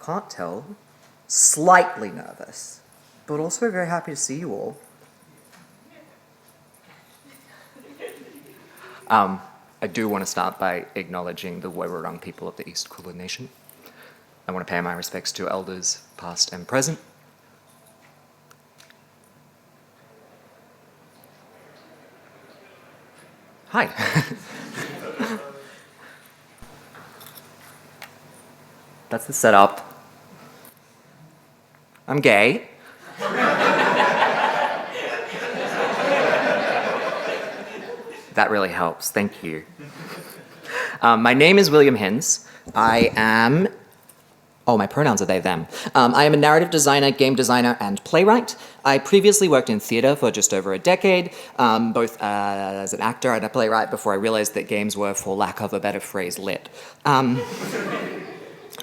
can't tell, slightly nervous, but also very happy to see you all. I do want to start by acknowledging the Woiwurrung people of the East Kulin Nation. I want to pay my respects to elders, past and present. Hi. That's the setup. I'm gay. That really helps, thank you. My name is William Hinz. I am, my pronouns are they, them. I am a narrative designer, game designer, and playwright. I previously worked in theatre for just over a decade, both as an actor and a playwright before I realized that games were, for lack of a better phrase, lit.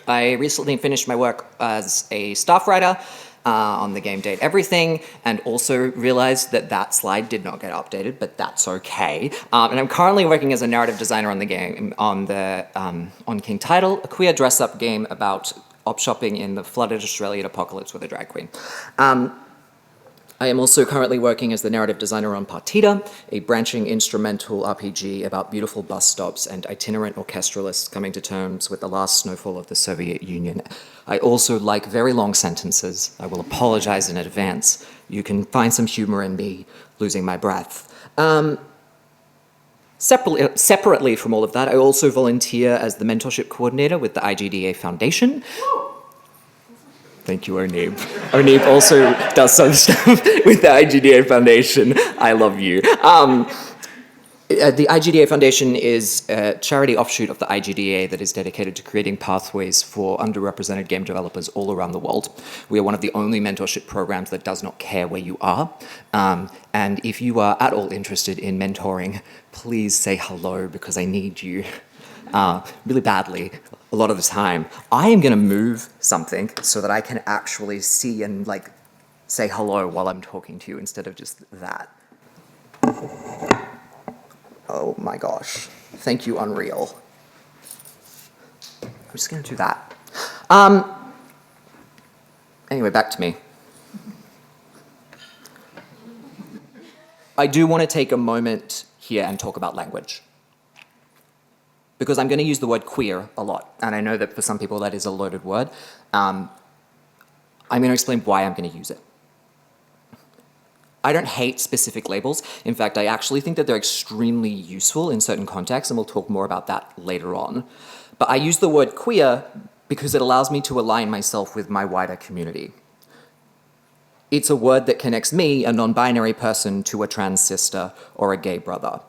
I recently finished my work as a staff writer on the game Date Everything, and also realized that that slide did not get updated, but that's okay. And I'm currently working as a narrative designer on the game, on King Title, a queer dress-up game about op shopping in the flooded Australian apocalypse with a drag queen. I am also currently working as the narrative designer on Partita, a branching instrumental RPG about beautiful bus stops and itinerant orchestralists coming to terms with the last snowfall of the Soviet Union. I also like very long sentences. I will apologize in advance. You can find some humor in me losing my breath. Separately from all of that, I also volunteer as the mentorship coordinator with the IGDA Foundation. Thank you, Onib. Onib also does some stuff with the IGDA Foundation. I love you. The IGDA Foundation is a charity offshoot of the IGDA that is dedicated to creating pathways for underrepresented game developers all around the world. We are one of the only mentorship programs that does not care where you are. And if you are at all interested in mentoring, please say hello because I need you really badly. A lot of the time, I am going to move something so that I can actually see and say hello while I'm talking to you instead of just that. Oh my gosh. Thank you, Unreal. I'm just going to do that. Anyway, back to me. I do want to take a moment here and talk about language, because I'm going to use the word queer a lot, and I know that for some people that is a loaded word. I'm going to explain why I'm going to use it. I don't hate specific labels. In fact, I actually think that they're extremely useful in certain contexts, and we'll talk more about that later on. But I use the word queer because it allows me to align myself with my wider community. It's a word that connects me, a non-binary person, to a trans sister or a gay brother.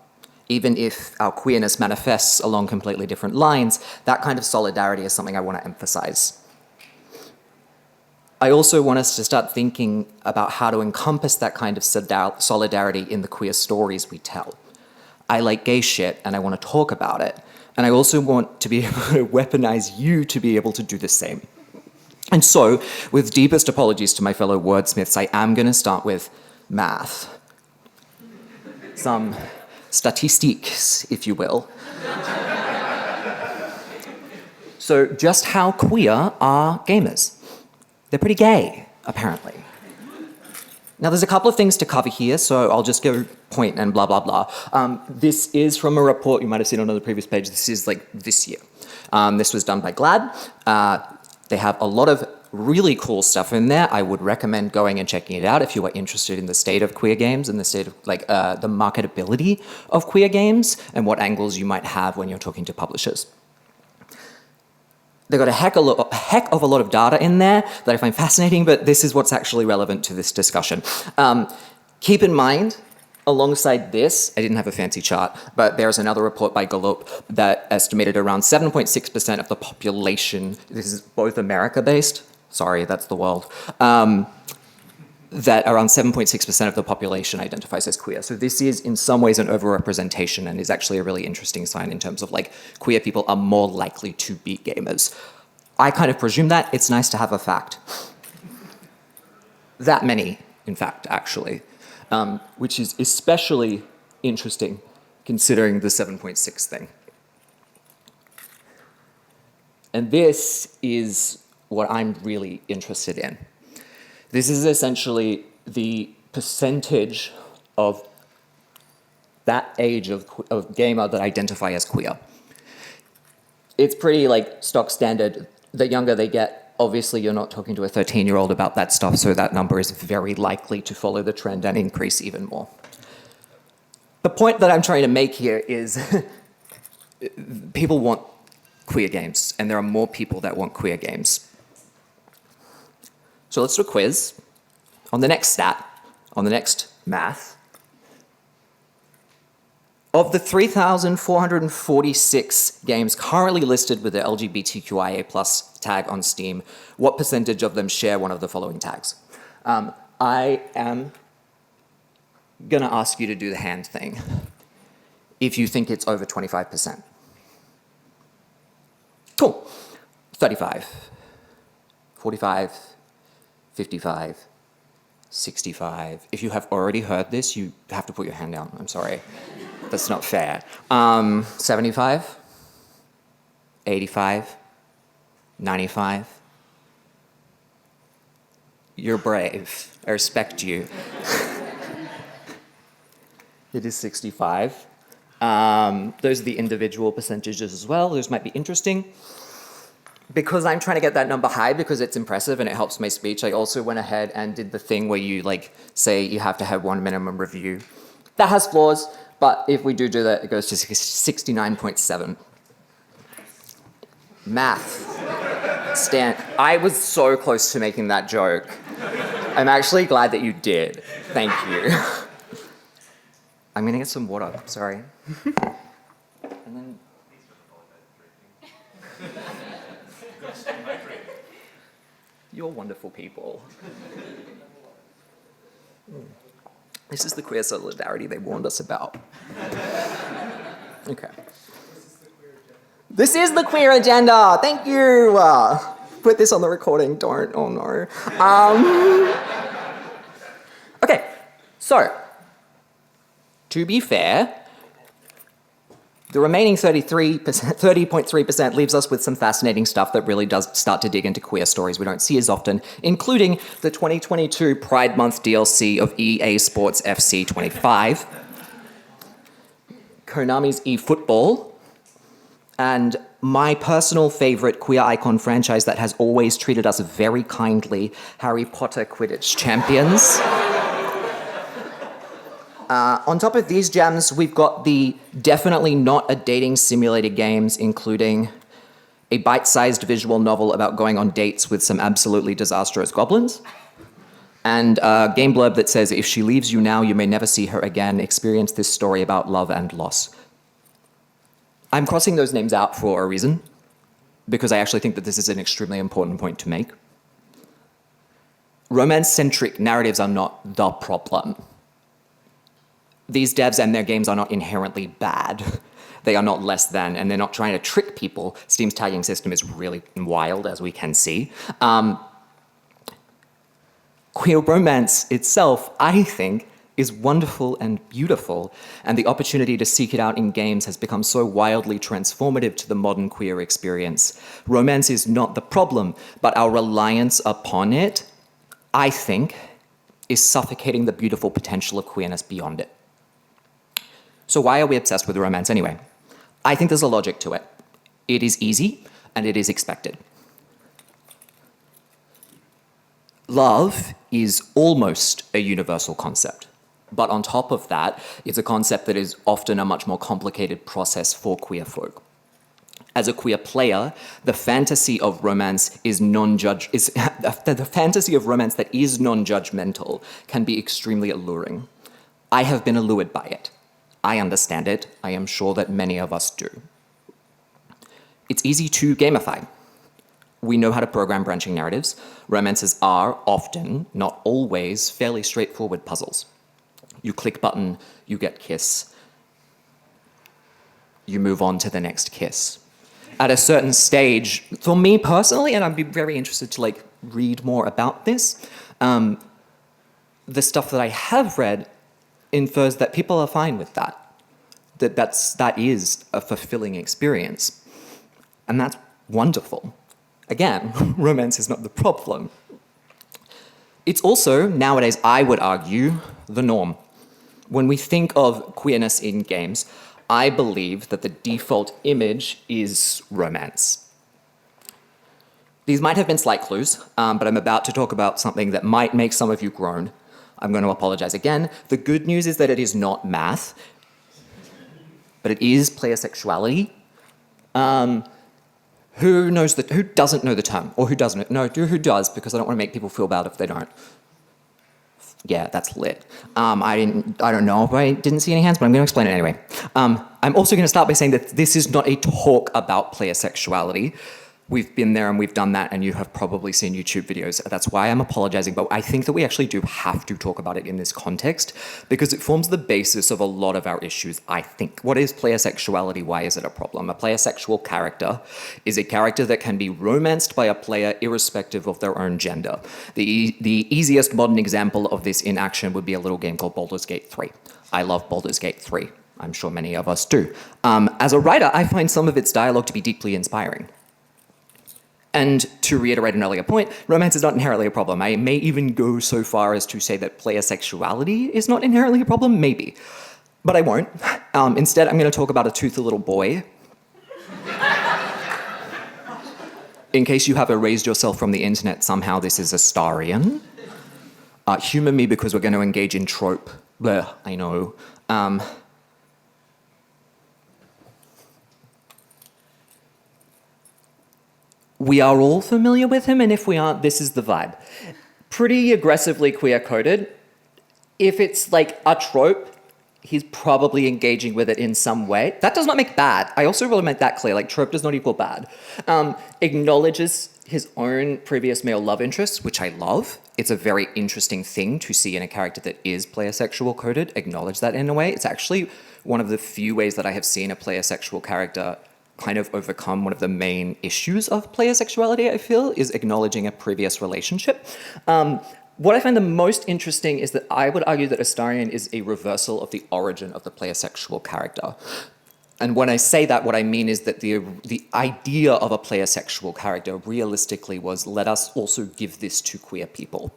Even if our queerness manifests along completely different lines, that kind of solidarity is something I want to emphasize. I also want us to start thinking about how to encompass that kind of solidarity in the queer stories we tell. I like gay shit and I want to talk about it. And I also want to be able to weaponize you to be able to do the same. And so, with deepest apologies to my fellow wordsmiths, I am going to start with math. Some statistiques, if you will. So just how queer are gamers? They're pretty gay, apparently. Now there's a couple of things to cover here, so I'll just go point and blah, blah, blah. This is from a report you might have seen on the previous page. This is this year. This was done by GLAD. They have a lot of really cool stuff in there. I would recommend going and checking it out if you are interested in the state of queer games and the state of the marketability of queer games and what angles you might have when you're talking to publishers. They've got a heck of a lot of data in there that I find fascinating, but this is what's actually relevant to this discussion. Keep in mind, alongside this, I didn't have a fancy chart, but there's another report by Gallup that estimated around 7.6% of the population, this is both America-based, sorry, that's the world, that around 7.6% of the population identifies as queer. So this is in some ways an overrepresentation and is actually a really interesting sign in terms of queer people are more likely to be gamers. I kind of presume that. It's nice to have a fact. That many, in fact, actually, which is especially interesting considering the 7.6 thing. And this is what I'm really interested in. This is essentially the percentage of that age of gamer that identify as queer. It's pretty like stock standard. The younger they get, obviously you're not talking to a 13-year-old about that stuff, so that number is very likely to follow the trend and increase even more. The point that I'm trying to make here is people want queer games, and there are more people that want queer games. So let's do a quiz on the next stat, on the next math. Of the 3,446 games currently listed with the LGBTQIA+ tag on Steam, what percentage of them share one of the following tags? I am gonna ask you to do the hand thing if you think it's over 25%. Cool. 35, 45, 55, 65. If you have already heard this, you have to put your hand down. I'm sorry. That's not fair. 75, 85, 95. You're brave. I respect you. It is 65. Those are the individual percentages as well. Those might be interesting. Because I'm trying to get that number high because it's impressive and it helps my speech, I also went ahead and did the thing where you say you have to have one minimum review. That has flaws, but if we do that, it goes to 69.7. Math. Stan, I was so close to making that joke. I'm actually glad that you did. Thank you. I'm gonna get some water, sorry. And then... You're wonderful people. This is the queer solidarity they warned us about. Okay. This is the queer agenda. Thank you. Put this on the recording. Don't. Oh no. Okay. So, to be fair, the remaining 30.3% leaves us with some fascinating stuff that really does start to dig into queer stories we don't see as often, including the 2022 Pride Month DLC of EA Sports FC 25, Konami's eFootball, and my personal favorite queer icon franchise that has always treated us very kindly, Harry Potter Quidditch Champions. On top of these gems, we've got the definitely not a dating simulator games, including a bite-sized visual novel about going on dates with some absolutely disastrous goblins, and a game blurb that says, if she leaves you now, you may never see her again. Experience this story about love and loss. I'm crossing those names out for a reason, because I actually think that this is an extremely important point to make. Romance-centric narratives are not the problem. These devs and their games are not inherently bad. They are not less than, and they're not trying to trick people. Steam's tagging system is really wild, as we can see. Queer romance itself, I think, is wonderful and beautiful, and the opportunity to seek it out in games has become so wildly transformative to the modern queer experience. Romance is not the problem, but our reliance upon it, I think, is suffocating the beautiful potential of queerness beyond it. So why are we obsessed with romance anyway? I think there's a logic to it. It is easy, and it is expected. Love is almost a universal concept. But on top of that, it's a concept that is often a much more complicated process for queer folk. As a queer player, the fantasy of romance is the fantasy of romance that is non-judgmental can be extremely alluring. I have been allured by it. I understand it. I am sure that many of us do. It's easy to gamify. We know how to program branching narratives. Romances are often, not always, fairly straightforward puzzles. You click button, you get kiss. You move on to the next kiss. At a certain stage, for me personally, and I'd be very interested to read more about this, the stuff that I have read infers that people are fine with that. That is a fulfilling experience. And that's wonderful. Again, romance is not the problem. It's also, nowadays, I would argue, the norm. When we think of queerness in games, I believe that the default image is romance. These might have been slight clues, but I'm about to talk about something that might make some of you groan. I'm going to apologize again. The good news is that it is not math, but it is player sexuality. Who doesn't know the term? Or who doesn't? No, who does? Because I don't want to make people feel bad if they don't. Yeah, that's lit. I don't know if I didn't see any hands, but I'm going to explain it anyway. I'm also going to start by saying that this is not a talk about player sexuality. We've been there and we've done that, and you have probably seen YouTube videos. That's why I'm apologizing, but I think that we actually do have to talk about it in this context because it forms the basis of a lot of our issues, I think. What is player sexuality? Why is it a problem? A player sexual character is a character that can be romanced by a player irrespective of their own gender. The easiest modern example of this in action would be a little game called Baldur's Gate 3. I love Baldur's Gate 3. I'm sure many of us do. As a writer, I find some of its dialogue to be deeply inspiring. And to reiterate an earlier point, romance is not inherently a problem. I may even go so far as to say that player sexuality is not inherently a problem, maybe. But I won't. Instead, I'm going to talk about a toothy little boy. In case you have erased yourself from the internet somehow, this is Astarion. Humour me because we're going to engage in trope. Bleh, I know. We are all familiar with him, and if we aren't, this is the vibe. Pretty aggressively queer-coded. If it's like a trope, he's probably engaging with it in some way. That does not make bad. I also really make that clear, like trope does not equal bad. Acknowledges his own previous male love interests, which I love. It's a very interesting thing to see in a character that is player sexual coded, acknowledge that in a way. It's actually one of the few ways that I have seen a player sexual character kind of overcome one of the main issues of player sexuality, I feel, is acknowledging a previous relationship. What I find the most interesting is that I would argue that Astarion is a reversal of the origin of the player sexual character. And when I say that, what I mean is that the idea of a player sexual character realistically was, let us also give this to queer people.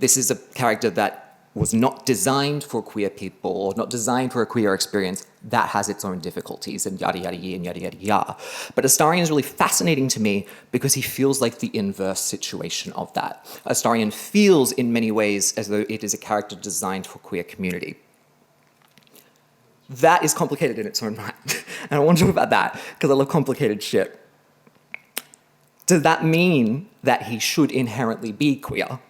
This is a character that was not designed for queer people or not designed for a queer experience. That has its own difficulties and yada yada yada and yada yada yada. But Astarion is really fascinating to me because he feels like the inverse situation of that. Astarion feels in many ways as though it is a character designed for queer community. That is complicated in its own right. And I want to talk about that because I love complicated shit. Does that mean that he should inherently be queer?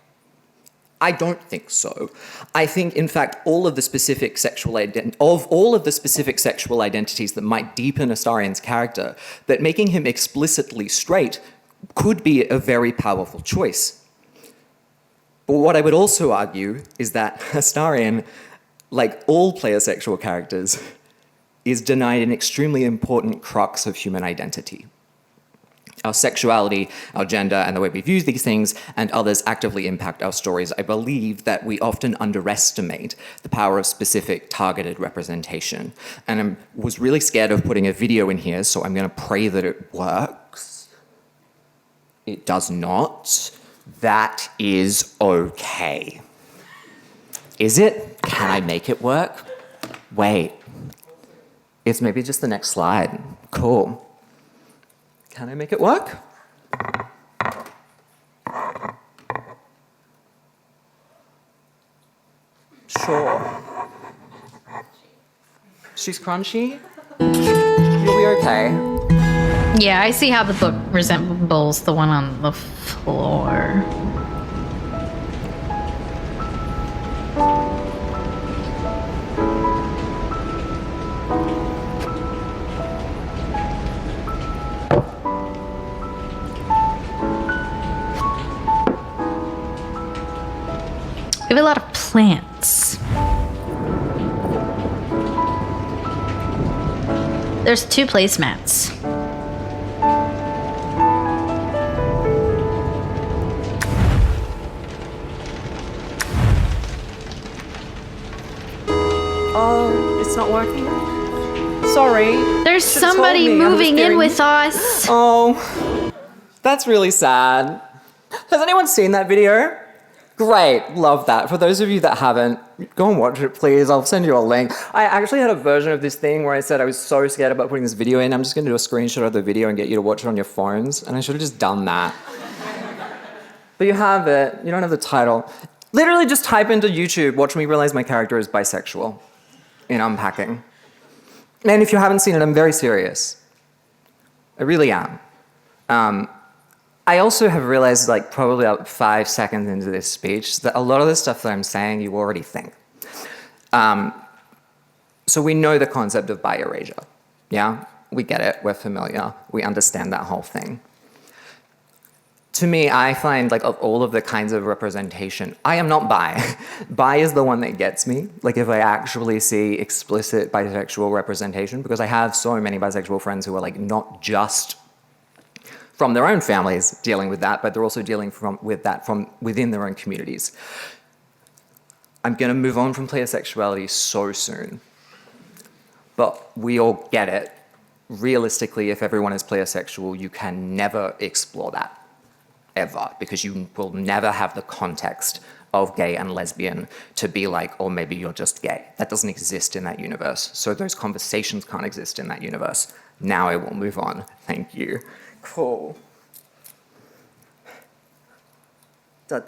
I don't think so. I think, in fact, all of the specific sexual identities that might deepen Astarion's character, that making him explicitly straight could be a very powerful choice. But what I would also argue is that Astarion, like all player sexual characters, is denied an extremely important crux of human identity. Our sexuality, our gender, and the way we view these things and others actively impact our stories. I believe that we often underestimate the power of specific targeted representation. And I was really scared of putting a video in here, so I'm going to pray that it works. It does not. That is okay. Is it? Can I make it work? Wait. It's maybe just the next slide. Cool. Can I make it work? Sure. She's crunchy? You'll be okay. Yeah, I see how the book resembles the one on the floor. We have a lot of plants. There's 2 placemats. Oh, it's not working. Sorry. There's somebody moving in with us. Oh. That's really sad. Has anyone seen that video? Great, love that. For those of you that haven't, go and watch it, please. I'll send you a link. I actually had a version of this thing where I said I was so scared about putting this video in. I'm just going to do a screenshot of the video and get you to watch it on your phones. And I should have just done that. But you have it. You don't have the title. Literally just type into YouTube, watch me realize my character is bisexual in Unpacking. And if you haven't seen it, I'm very serious. I really am. I also have realized, like, probably about 5 seconds into this speech, that a lot of the stuff that I'm saying you already think. So we know the concept of bi-erasure, yeah? We get it, we're familiar, we understand that whole thing. To me, I find, like, of all of the kinds of representation, I am not bi. Bi is the one that gets me, like, if I actually see explicit bisexual representation, because I have so many bisexual friends who are, like, not just from their own families dealing with that, but they're also dealing with that from within their own communities. I'm gonna move on from pleosexuality so soon, but we all get it. Realistically, if everyone is pleosexual, you can never explore that, ever, because you will never have the context of gay and lesbian to be like, or maybe you're just gay. That doesn't exist in that universe. So those conversations can't exist in that universe. Now I will move on, thank you. Cool. I'm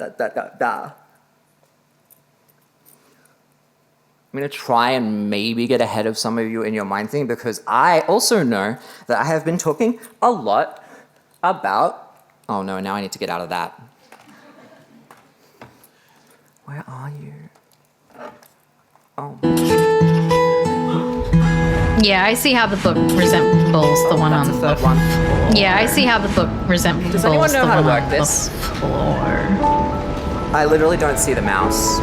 going to try and maybe get ahead of some of you in your mind thing, because I also know that I have been talking a lot about... Oh no, now I need to get out of that. Where are you? Oh. Yeah, I see how the book resembles the one on the third one. Yeah, I see how the book resembles Does anyone know the how to one work on this? the floor. I literally don't see the mouse.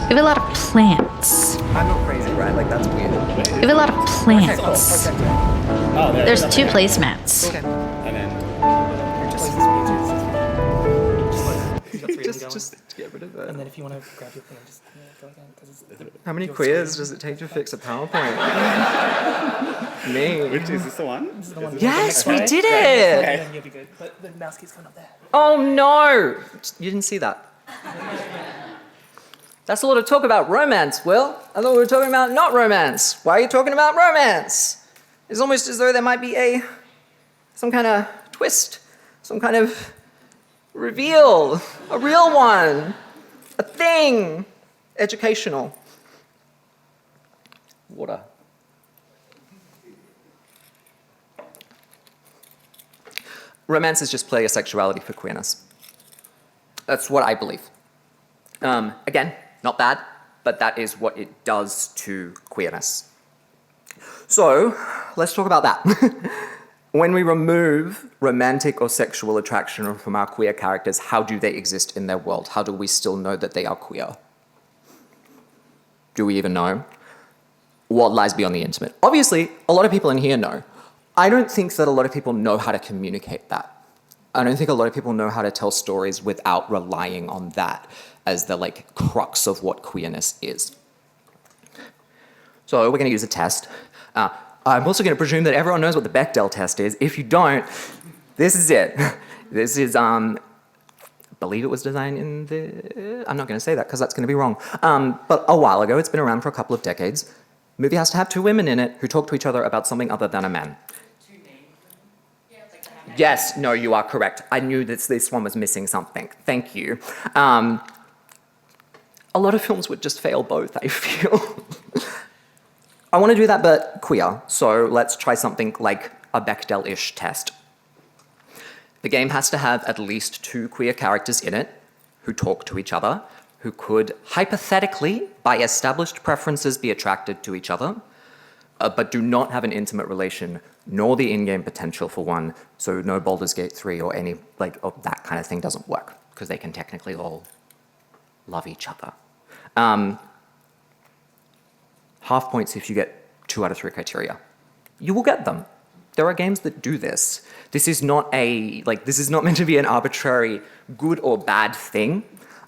We have a lot of plants. I'm not crazy, right? Like, that's weird. We have a lot of plants. Okay. Oh, There's 2 placemats. Okay. And then Just get rid of it. And then if you want to grab your pen, just go again. How many queers does it take to fix a PowerPoint? Me. which is this the one? This is the one. Yes, we did And it! then you'll be good. But the mouse keeps coming up there. Oh no! You didn't see that. That's a lot of talk about romance, Will. I thought we were talking about not romance. Why are you talking about romance? It's almost as though there might be some kind of twist, some kind of reveal, a real one, a thing, educational. Water. Romance is just pleosexuality for queerness. That's what I believe. Again, not bad, but that is what it does to queerness. So, let's talk about that. When we remove romantic or sexual attraction from our queer characters, how do they exist in their world? How do we still know that they are queer? Do we even know? What lies beyond the intimate? Obviously, a lot of people in here know. I don't think that a lot of people know how to communicate that. I don't think a lot of people know how to tell stories without relying on that as the, like, crux of what queerness is. So we're going to use a test. I'm also going to presume that everyone knows what the Bechdel test is. If you don't, this is it. This is, I believe it was designed in the... I'm not going to say that because that's going to be wrong. But a while ago, it's been around for a couple of decades. Movie has to have 2 women in it who talk to each other about something other than a man. Yes, no, you are correct. I knew that this one was missing something. Thank you. A lot of films would just fail both, I feel. I want to do that, but queer. So let's try something like a Bechdel-ish test. The game has to have at least 2 queer characters in it who talk to each other, who could hypothetically, by established preferences, be attracted to each other, but do not have an intimate relation, nor the in-game potential for one, so no Baldur's Gate 3 or any, like, of that kind of thing doesn't work, because they can technically all love each other. Half points if you get 2 out of 3 criteria. You will get them. There are games that do this. This is not meant to be an arbitrary good or bad thing.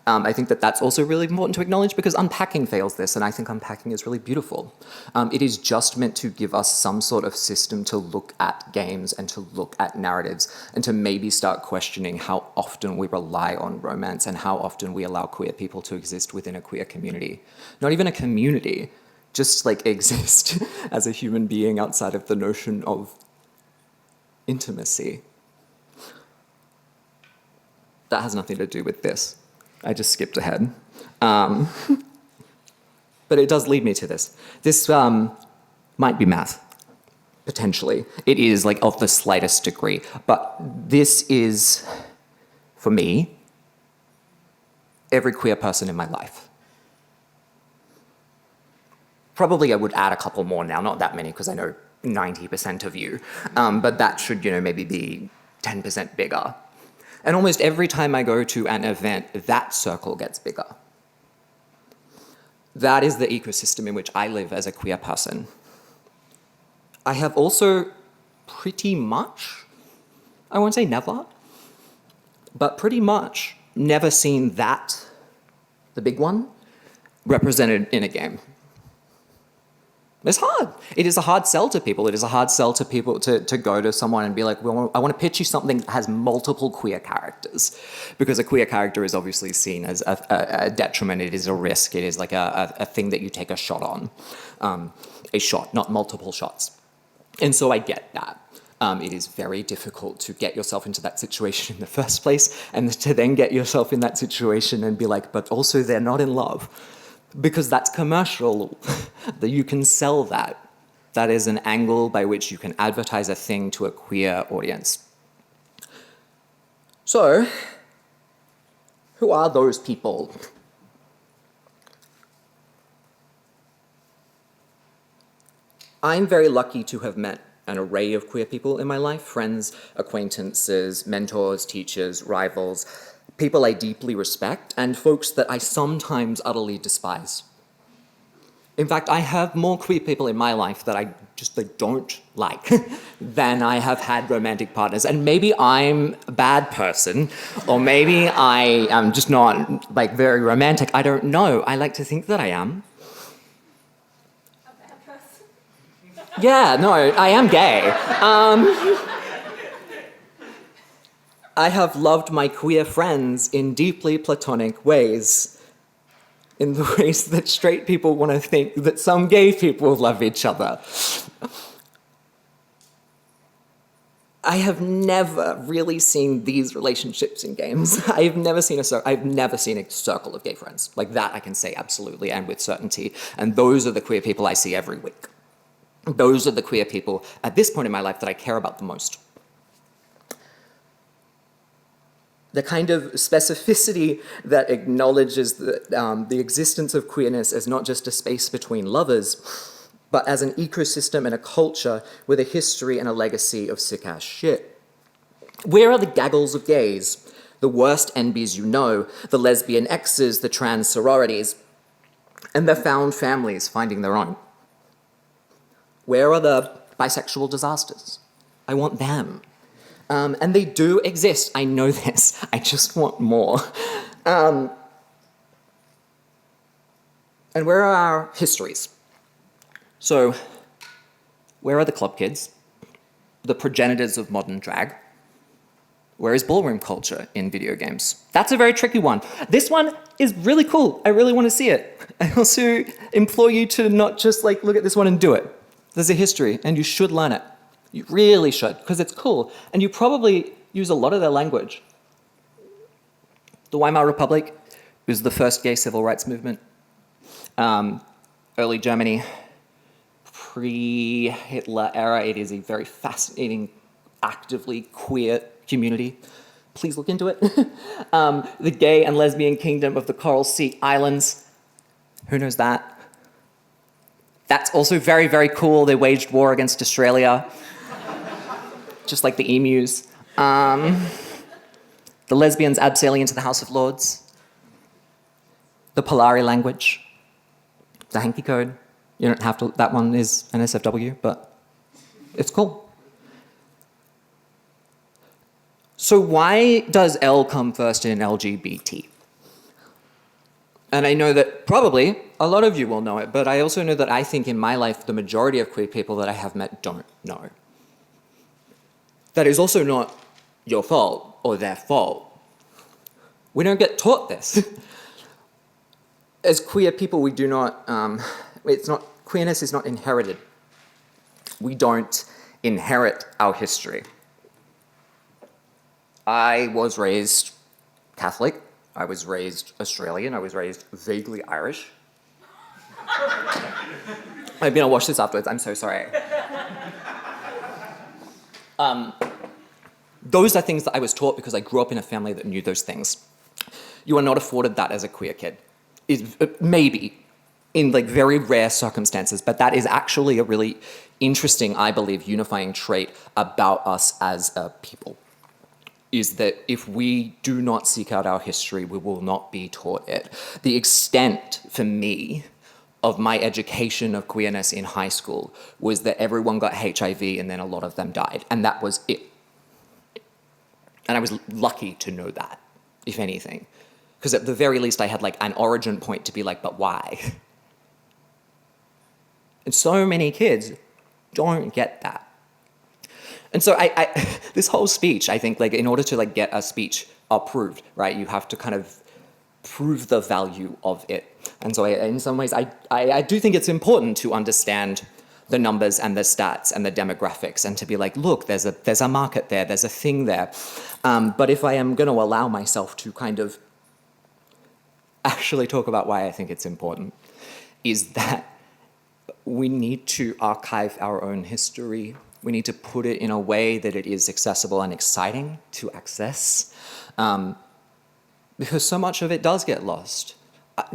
I think that that's also really important to acknowledge because unpacking fails this, and I think unpacking is really beautiful. It is just meant to give us some sort of system to look at games and to look at narratives and to maybe start questioning how often we rely on romance and how often we allow queer people to exist within a queer community. Not even a community, just like exist as a human being outside of the notion of intimacy. That has nothing to do with this. I just skipped ahead. But it does lead me to this. This might be math, potentially. It is like of the slightest degree. But this is, for me, every queer person in my life. Probably I would add a couple more now, not that many because I know 90% of you. But that should, maybe be 10% bigger. And almost every time I go to an event, that circle gets bigger. That is the ecosystem in which I live as a queer person. I have also pretty much, I won't say never, but pretty much never seen that, the big one, represented in a game. It's hard. It is a hard sell to people. It is a hard sell to people to go to someone and be like, well, I want to pitch you something that has multiple queer characters. Because a queer character is obviously seen as a detriment. It is a risk. It is like a thing that you take a shot on. A shot, not multiple shots. And so I get that. It is very difficult to get yourself into that situation in the first place and to then get yourself in that situation and be like, but also they're not in love. Because that's commercial, that you can sell that. That is an angle by which you can advertise a thing to a queer audience. So, who are those people? I'm very lucky to have met an array of queer people in my life, friends, acquaintances, mentors, teachers, rivals, people I deeply respect, and folks that I sometimes utterly despise. In fact, I have more queer people in my life that I just don't like than I have had romantic partners. And maybe I'm a bad person, or maybe I am just not very romantic. I don't know. I like to think that I am. A bad person? Yeah, no, I am gay. I have loved my queer friends in deeply platonic ways, in the ways that straight people want to think that some gay people love each other. I have never really seen these relationships in games. I've never seen a circle of gay friends. Like that I can say absolutely and with certainty. And those are the queer people I see every week. Those are the queer people at this point in my life that I care about the most. The kind of specificity that acknowledges the existence of queerness as not just a space between lovers, but as an ecosystem and a culture with a history and a legacy of sick-ass shit. Where are the gaggles of gays? The worst NBs you know, the lesbian exes, the trans sororities, and the found families finding their own? Where are the bisexual disasters? I want them. And they do exist. I know this. I just want more. And where are our histories? So, where are the club kids? The progenitors of modern drag? Where is ballroom culture in video games? That's a very tricky one. This one is really cool. I really want to see it. I also implore you to not just look at this one and do it. There's a history, and you should learn it. You really should, because it's cool. And you probably use a lot of their language. The Weimar Republic was the first gay civil rights movement. Early Germany, pre-Hitler era, it is a very fascinating, actively queer community. Please look into it. The gay and lesbian kingdom of the Coral Sea Islands. Who knows that? That's also very, very cool. They waged war against Australia. Just like the emus. The lesbians abseiling into the House of Lords. The Polari language. The hanky code. You don't have to, that one is an SFW, but it's cool. So why does L come first in LGBT? And I know that probably a lot of you will know it, but I also know that I think in my life the majority of queer people that I have met don't know. That is also not your fault or their fault. We don't get taught this. As queer people, we do not, queerness is not inherited. We don't inherit our history. I was raised Catholic. I was raised Australian. I was raised vaguely Irish. I'm gonna watch this afterwards. I'm so sorry. Those are things that I was taught because I grew up in a family that knew those things. You are not afforded that as a queer kid. Maybe, in like very rare circumstances, but that is actually a really interesting, I believe, unifying trait about us as a people. Is that if we do not seek out our history, we will not be taught it. The extent, for me, of my education of queerness in high school was that everyone got HIV and then a lot of them died, and that was it. And I was lucky to know that, if anything. Because at the very least I had like an origin point to be like, but why? And so many kids don't get that. And so this whole speech, I think, like in order to like get a speech approved, right, you have to kind of prove the value of it. And so in some ways, I do think it's important to understand the numbers and the stats and the demographics and to be like, look, there's a market there, there's a thing there. But if I am going to allow myself to kind of actually talk about why I think it's important, is that we need to archive our own history. We need to put it in a way that it is accessible and exciting to access, because so much of it does get lost.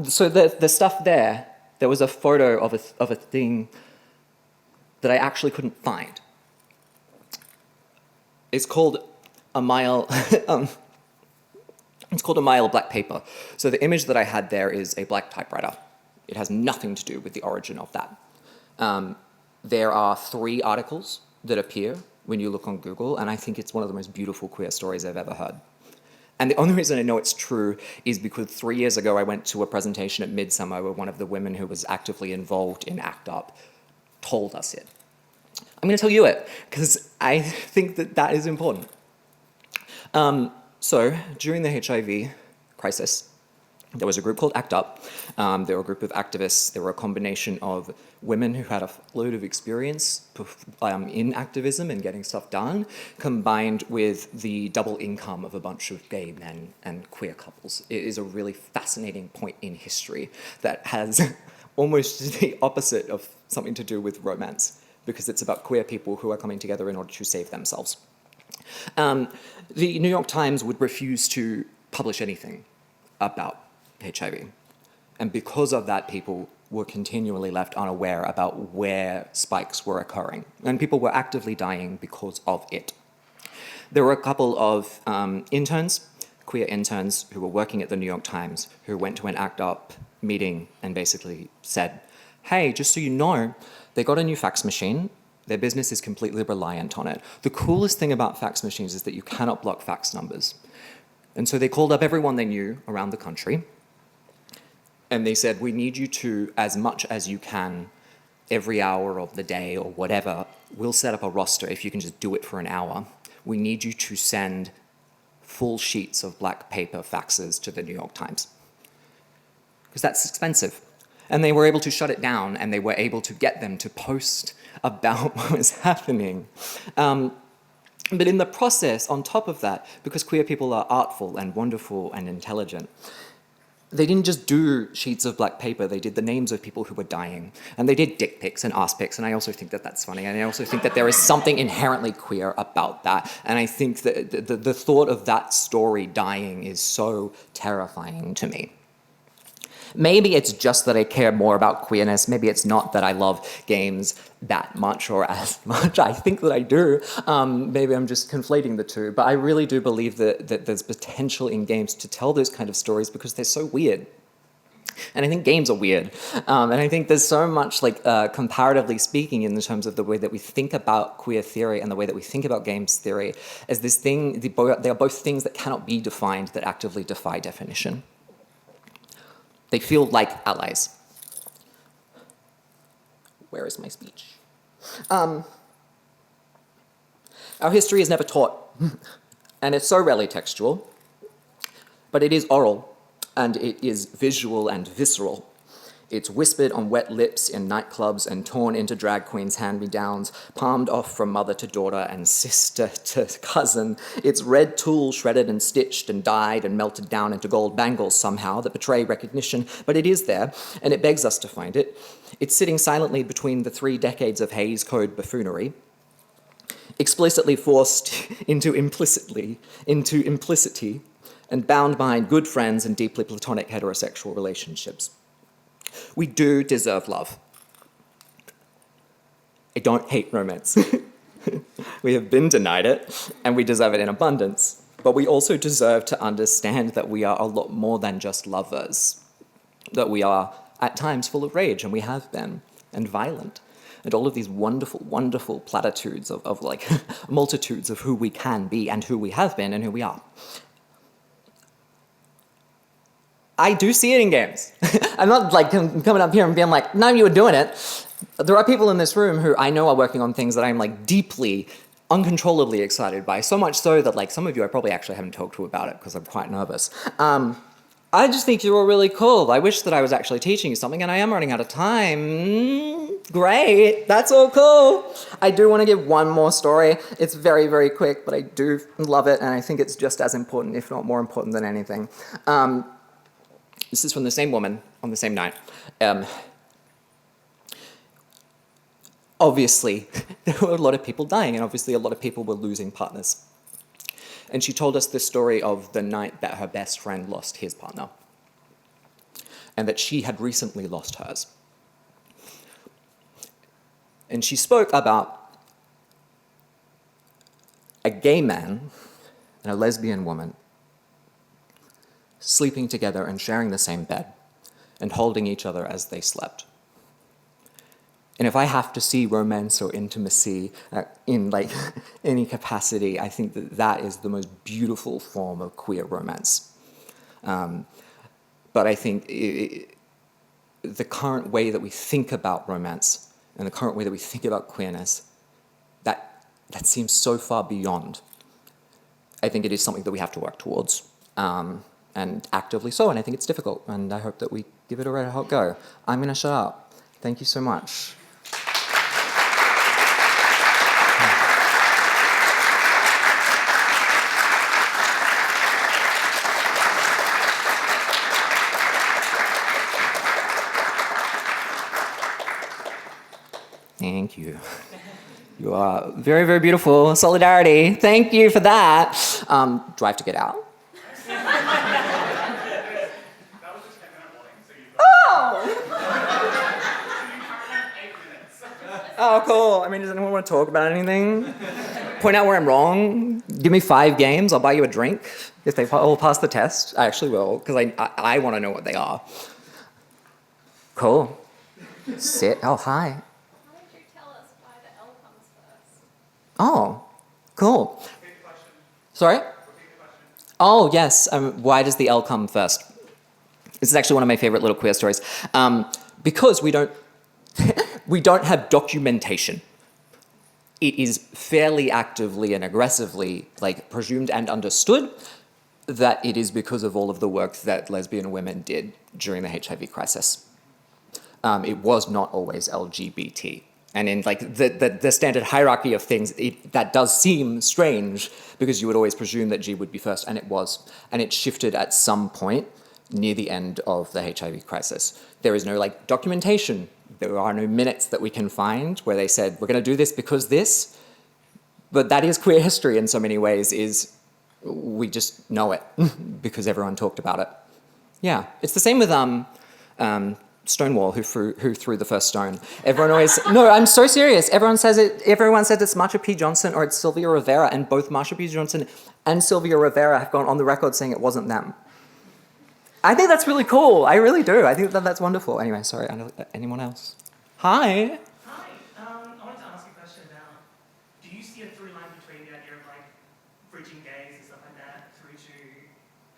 So the stuff there was a photo of a thing that I actually couldn't find. It's called a mile. It's called a mile of black paper. So the image that I had there is a black typewriter. It has nothing to do with the origin of that. There are 3 articles that appear when you look on Google, and I think it's one of the most beautiful queer stories I've ever heard. And the only reason I know it's true is because 3 years ago I went to a presentation at Midsummer where one of the women who was actively involved in ACT UP told us it. I'm going to tell you it, because I think that that is important. So during the HIV crisis, there was a group called ACT UP. There were a group of activists. There were a combination of women who had a load of experience in activism and getting stuff done, combined with the double income of a bunch of gay men and queer couples. It is a really fascinating point in history that has almost the opposite of something to do with romance, because it's about queer people who are coming together in order to save themselves. The New York Times would refuse to publish anything about HIV. And because of that, people were continually left unaware about where spikes were occurring. And people were actively dying because of it. There were a couple of interns, queer interns, who were working at the New York Times, who went to an ACT UP meeting and basically said, hey, just so you know, they got a new fax machine. Their business is completely reliant on it. The coolest thing about fax machines is that you cannot block fax numbers. And so they called up everyone they knew around the country, and they said, we need you to, as much as you can, every hour of the day or whatever, we'll set up a roster if you can just do it for an hour. We need you to send full sheets of black paper faxes to the New York Times, because that's expensive. And they were able to shut it down, and they were able to get them to post about what was happening. But in the process, on top of that, because queer people are artful and wonderful and intelligent, they didn't just do sheets of black paper, they did the names of people who were dying. And they did dick pics and ass pics, and I also think that that's funny. And I also think that there is something inherently queer about that. And I think that the thought of that story dying is so terrifying to me. Maybe it's just that I care more about queerness. Maybe it's not that I love games that much or as much. I think that I do. Maybe I'm just conflating the two. But I really do believe that there's potential in games to tell those kind of stories because they're so weird. And I think games are weird. And I think there's so much, like, comparatively speaking, in terms of the way that we think about queer theory and the way that we think about games theory, as this thing, they are both things that cannot be defined, that actively defy definition. They feel like allies. Where is my speech? Our history is never taught, and it's so rarely textual, but it is oral, and it is visual and visceral. It's whispered on wet lips in nightclubs and torn into drag queens' hand-me-downs, palmed off from mother to daughter and sister to cousin. It's red tulle shredded and stitched and dyed and melted down into gold bangles somehow that betray recognition, but it is there, and it begs us to find it. It's sitting silently between the 3 decades of Hays Code buffoonery, explicitly forced into implicity, and bound behind good friends and deeply platonic heterosexual relationships. We do deserve love. I don't hate romance. We have been denied it, and we deserve it in abundance. But we also deserve to understand that we are a lot more than just lovers. That we are, at times, full of rage, and we have been, and violent. And all of these wonderful, wonderful platitudes of like, multitudes of who we can be, and who we have been, and who we are. I do see it in games. I'm not like coming up here and being like, no, you were doing it. There are people in this room who I know are working on things that I'm like deeply, uncontrollably excited by, so much so that like some of you I probably actually haven't talked to about it because I'm quite nervous. I just think you're all really cool. I wish that I was actually teaching you something, and I am running out of time. Great, that's all cool. I do want to give one more story. It's very, very quick, but I do love it, and I think it's just as important, if not more important than anything. This is from the same woman on the same night. Obviously, there were a lot of people dying, and obviously a lot of people were losing partners. And she told us the story of the night that her best friend lost his partner, and that she had recently lost hers. And she spoke about a gay man and a lesbian woman sleeping together and sharing the same bed and holding each other as they slept. And if I have to see romance or intimacy in like any capacity, I think that that is the most beautiful form of queer romance. But I think the current way that we think about romance and the current way that we think about queerness, that seems so far beyond. I think it is something that we have to work towards. And actively so, and I think it's difficult, and I hope that we give it a red hot go. I'm going to shut up. Thank you so much. Thank you. You are very, very beautiful. Solidarity. Thank you for that. Do I have to get out? Oh, cool. I mean, does anyone want to talk about anything? Point out where I'm wrong? Give me 5 games, I'll buy you a drink. If they all pass the test, I actually will, because I want to know what they are. Cool. Sit. Oh, hi. Why don't you tell us why the L comes first? Oh, cool. Sorry? Oh, yes. Why does the L come first? This is actually one of my favorite little queer stories. Because we don't have documentation. It is fairly actively and aggressively like presumed and understood that it is because of all of the work that lesbian women did during the HIV crisis. It was not always LGBT. And in like the standard hierarchy of things, that does seem strange because you would always presume that G would be first, and it was. And it shifted at some point near the end of the HIV crisis. There is no like documentation. There are no minutes that we can find where they said, we're going to do this because this. But that is queer history in so many ways, is we just know it because everyone talked about it. Yeah, it's the same with Stonewall, who threw the first stone. Everyone always, no, I'm so serious. Everyone says it's Marsha P. Johnson or it's Sylvia Rivera, and both Marsha P. Johnson and Sylvia Rivera have gone on the record saying it wasn't them. I think that's really cool. I really do. I think that's wonderful. Anyway, sorry, anyone else? Hi. Hi. I wanted to ask a question about, do you see a through line between the idea of like bridging gays and stuff like that through to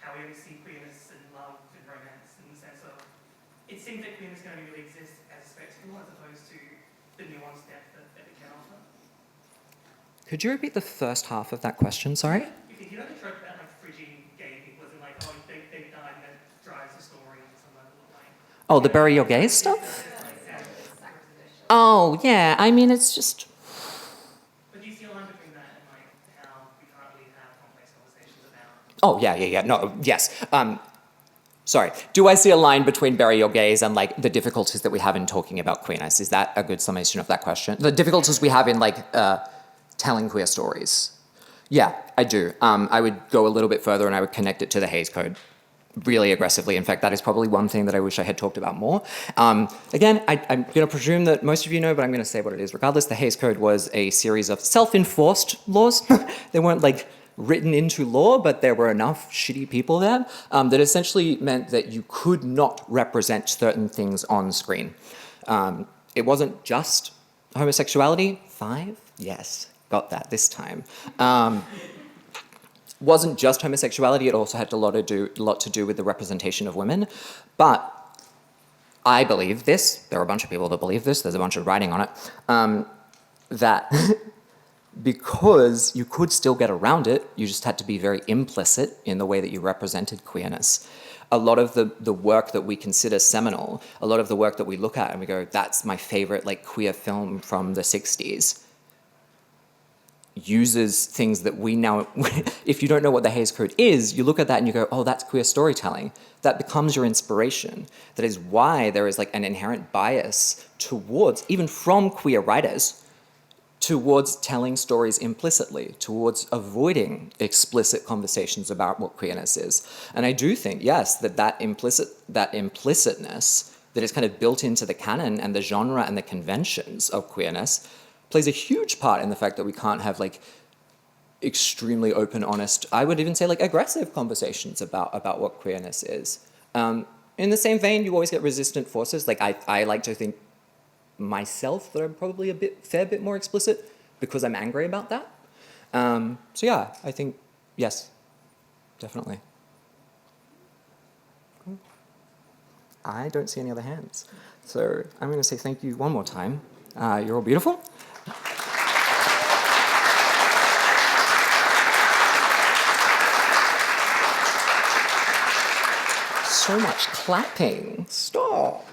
how we see queerness and love and romance in the sense of it seems that queerness can only really exist as a spectacle as opposed to the nuanced depth that it can offer. Could you repeat the first half of that question, sorry? You know the trope about like fridging gay people, as in like, oh, they died and that drives the story to some level of like. Oh, the bury your gays stuff? Oh, yeah, I mean, it's just... But do you see a line between that and like how we currently have complex conversations about? Oh, yeah, no, yes. Sorry, do I see a line between bury your gays and like the difficulties that we have in talking about queerness? Is that a good summation of that question? The difficulties we have in like telling queer stories. Yeah, I do. I would go a little bit further and I would connect it to the Hays Code really aggressively. In fact, that is probably one thing that I wish I had talked about more. Again, I'm going to presume that most of you know, but I'm going to say what it is regardless. The Hays Code was a series of self-enforced laws. They weren't like written into law, but there were enough shitty people there that essentially meant that you could not represent certain things on screen. It wasn't just homosexuality. 5? Yes, got that this time. Wasn't just homosexuality, it also had a lot to do with the representation of women. But I believe this, there are a bunch of people that believe this, there's a bunch of writing on it, that because you could still get around it, you just had to be very implicit in the way that you represented queerness. A lot of the work that we consider seminal, a lot of the work that we look at and we go, that's my favorite like queer film from the 60s, uses things that we now, if you don't know what the Hays Code is, you look at that and you go, oh, that's queer storytelling. That becomes your inspiration. That is why there is like an inherent bias towards, even from queer writers, towards telling stories implicitly, towards avoiding explicit conversations about what queerness is. And I do think, yes, that implicitness that is kind of built into the canon and the genre and the conventions of queerness plays a huge part in the fact that we can't have like extremely open, honest, I would even say like aggressive conversations about what queerness is. In the same vein, you always get resistant forces. Like I like to think myself that I'm probably fair bit more explicit because I'm angry about that. So yeah, I think, yes, definitely. Cool. I don't see any other hands. So I'm going to say thank you one more time. You're all beautiful. So much clapping. Stop.